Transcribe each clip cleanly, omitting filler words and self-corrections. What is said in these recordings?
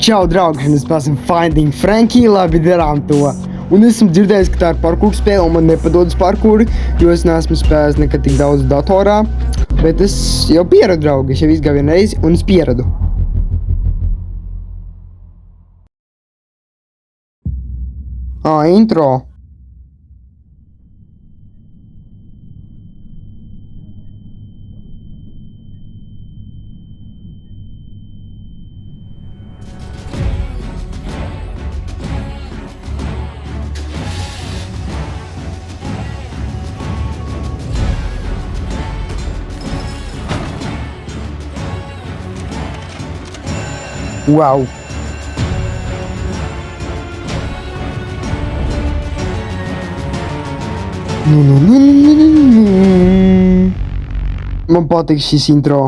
Čau, draugi, mēs spēlēsim Finding Frankie, labi darām to. Un esmu dzirdējis, ka tā ir parkour spēle, un man nepadodas parkouri, jo es neesmu spēlējis nekad tik daudz datorā. Bet es jau pieradu, draugi, es jau izgāju vienu reizi, un es pieradu. Intro. Wow. Man patīk šis intro.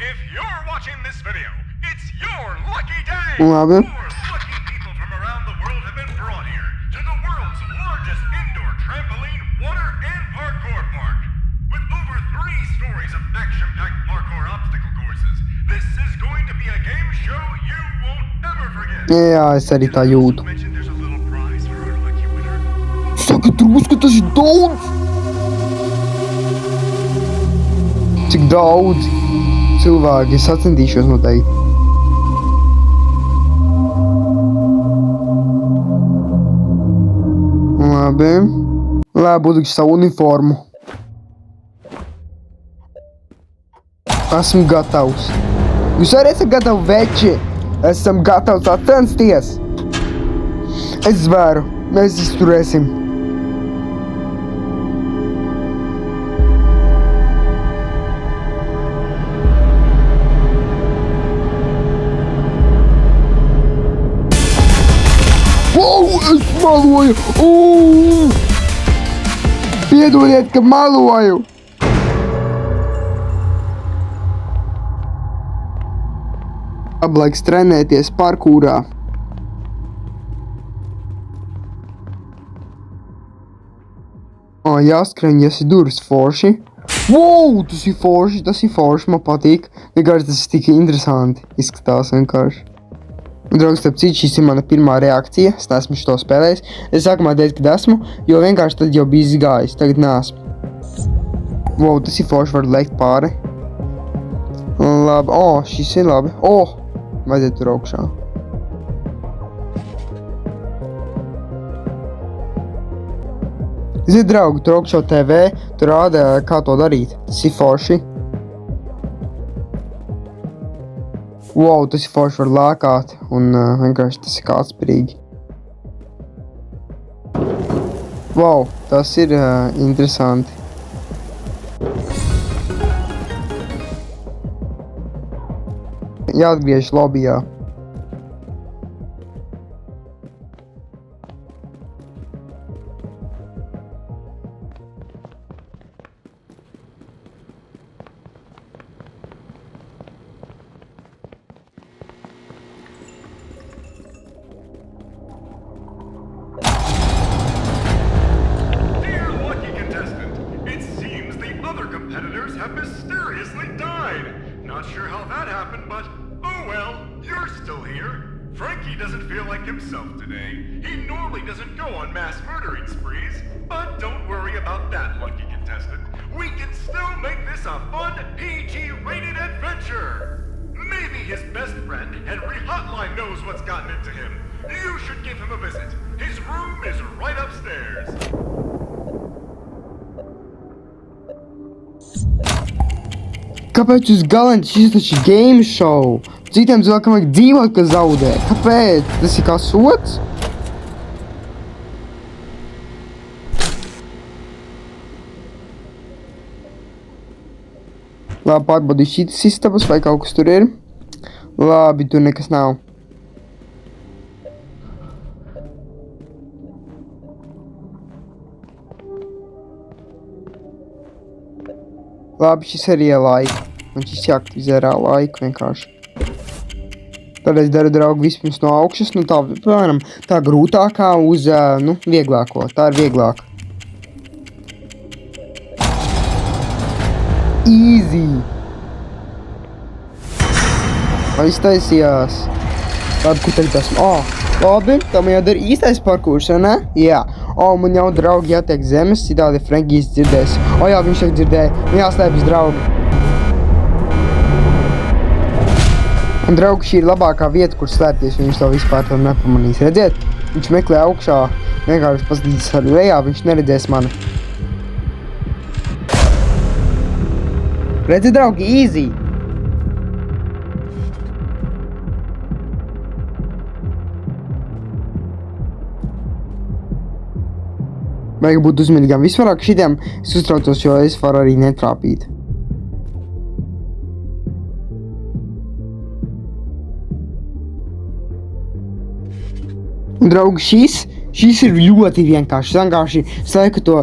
If you're watching this video, it's your lucky day! Labi. 4 lucky people from around the world have been brought here to the world's largest indoor trampoline, water, and parkour park. With over 3 stories of action-packed parkour obstacle courses, this is going to be a game show you won't ever forget. Jā, es arī tā jūtu. Mention there's a little prize for our lucky winner. Saka, drusku tas ir daudz! Cik daudz cilvēki, es atcentīšos noteikti. Labi. Lai būtu savu uniformu. Esmu gatavs. Jūs arī esat gatavi, veči? Esam gatavi sacensties. Es zvēru, mēs izturēsim. Wow, es maloju! Piedodiet, ka maloju! Laiks trenēties parkūrā. Jāskrien, ja esi durvis forši. Wow, tas ir forši, man patīk. Vienkārši tas ir tik interesanti. Izskatās vienkārši. Draugs, starp citu, šis ir mana pirmā reakcija. Es neesmu šito spēlējis. Es sākumā teicu, kad esmu, jo vienkārši tad jau bija izgājis. Tagad neesmu. Wow, tas ir forši, var lekt pāri. Labi, šis ir labi. Vajadzētu tur augšā. Zini, draugi, tur augšā TV, tur rāda, kā to darīt. Tas ir forši. Wow, tas ir forši, var lēkāt, un vienkārši tas ir kādsprīgi. Wow, tas ir interesanti. Jāatgriež lobbyjā. Dear lucky contestant, it seems the other competitors have mysteriously died. Not sure how that happened, but oh well, you're still here. Frankie doesn't feel like himself today. He normally doesn't go on mass murdering sprees, but don't worry about that, lucky contestant. We can still make this a fun, PG-rated adventure. Maybe his best friend, Henry Hotline, knows what's gotten into him. You should give him a visit. His room is right upstairs. Kāpēc jūs galvenais šis taču game show? Citiem cilvēkiem vajag dzīvot, ka zaudē. Kāpēc? Tas ir kā sots? Labi, pārbaudīšu šitas istabas, vai kaut kas tur ir. Labi, tur nekas nav. Labi, šis arī ir laika. Man šis jāaktivizē laiku vienkārši. Tad es daru draugu vispirms no augšas, nu tā, piemēram, tā grūtākā uz, nu, vieglāko. Tā ir vieglāk. Easy. Aiztaisījās. Labi, kur tagad esmu? Labi, tam jādara īstais parkūrs, vai ne? Jā. Man jau draugi jātiek zemes, citādi Frankijs dzirdēs. Jā, viņš jau dzirdēja. Jāslēpjas draugi. Un draugi, šī ir labākā vieta, kur slēpties, viņš to vispār to nepamanīs. Redziet? Viņš meklē augšā, vienkārši paskatīs ar lejā, viņš neredzēs mani. Redziet, draugi, easy! Vajag būt uzmanīgām. Visvairāk šitiem es uztraucos, jo es varu arī netrāpīt. Un, draugi, šis ir ļoti vienkārši. Vienkārši visu laiku to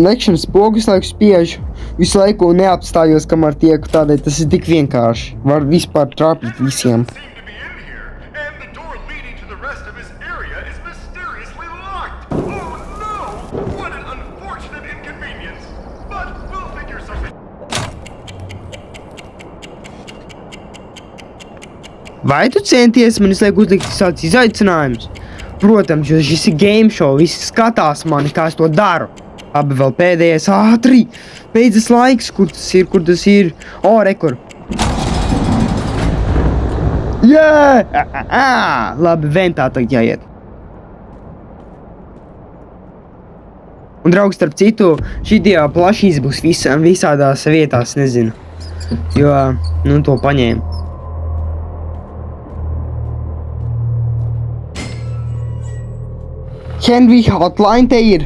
lekšanas pogu visu laiku spiežu. Visu laiku neapstājos, kamēr tieku, tādēļ tas ir tik vienkārši. Var vispār trāpīt visiem. Vai tu centies man visu laiku uzlikt savus izaicinājumus? Protams, jo šis ir game show, visi skatās mani, kā es to daru. Labi, vēl pēdējais ātri. Beidzas laiks, kur tas ir? Rekur. Labi, ventā tagad jāiet. Un, draugs, starp citu, šitie plašīs būs visādās vietās, nezinu. Jo, nu, to paņēmu. Henry hotline te ir.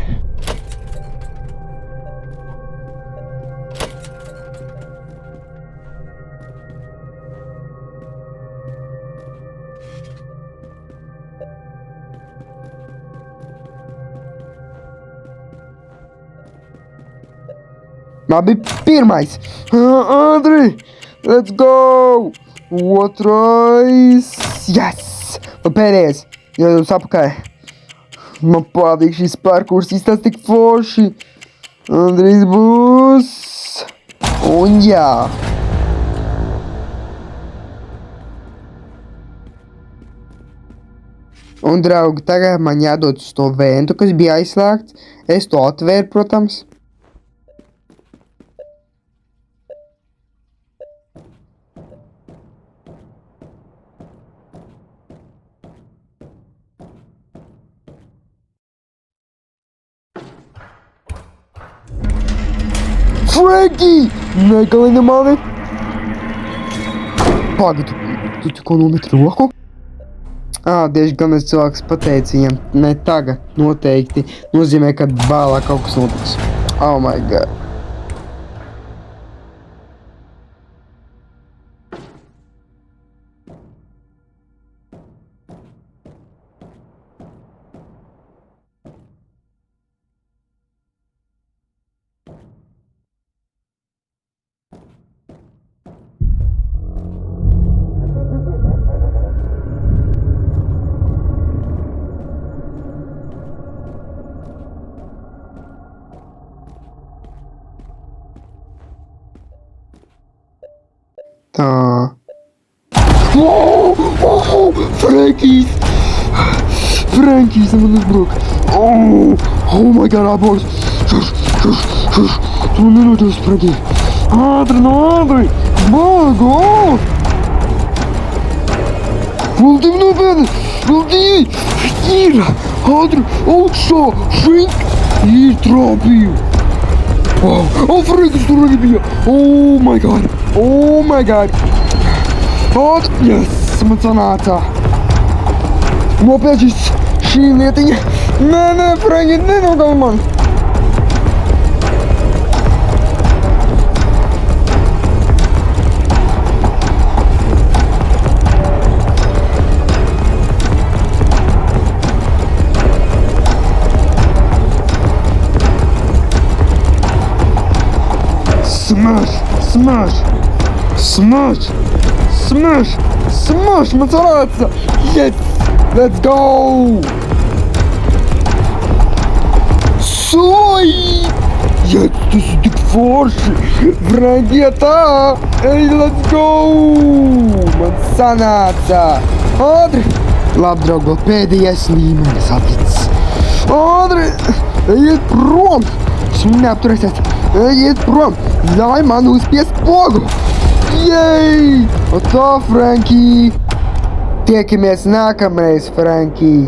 Labi, pirmais. Andri, let's go. Otrais. Yes. Pēdējais. Jādams apakaļ. Man patīk šis parkurs, tas tik forši. Andrijs būs. Un jā. Un, draugi, tagad man jādod uz to ventu, kas bija aizslēgts. Es to atvēru, protams. Frankie! Negalini mani! Pagaidu, tu tikko nometi roku? Tieši gan es cilvēks pateicu viņam, ne tagad noteikti nozīmē, ka vēlāk kaut kas notiks. Oh my god. Tā. Frankijs man uzbruk. Oh my god, abos. Tu nenoties, Frankij. Ātri. Bago. Vēl divi nopietni. Ir. Ātri. Augšā. Frank. Ir trāpīju. Frankijs tur arī bija. Oh my god. Yes, man sanāca. Nopietni šī lietiņa. Nē, Franki, nenogali man. Smash! Smash, man sanāca! Yes! Let's go! Soi! Ja, tas ir tik forši! Frankie, tā! Ej, let's go! Man sanāca! Ātri! Labi, draugi, vēl pēdējais līmenis atlicis. Ātri! Ejiet prom! Esmu neapturēsies! Ejiet prom! Ļauj man uzspiest pogu! Jej! O tā, Frankie! Tiekamies nākamreiz, Frankie!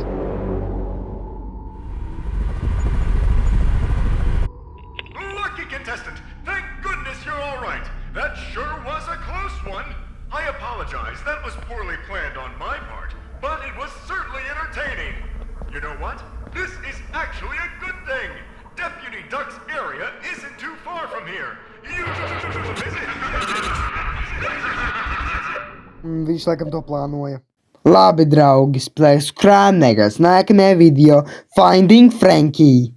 Lucky contestant! Thank goodness you're all right. That sure was a close one. I apologize. That was poorly planned on my part, but it was certainly entertaining. You know what? This is actually a good thing. Deputy Duck's area isn't too far from here. You visit. Viņš laikam to plānoja. Labi, draugi, spēlēs krānegas. Nākamajā video Finding Frankie.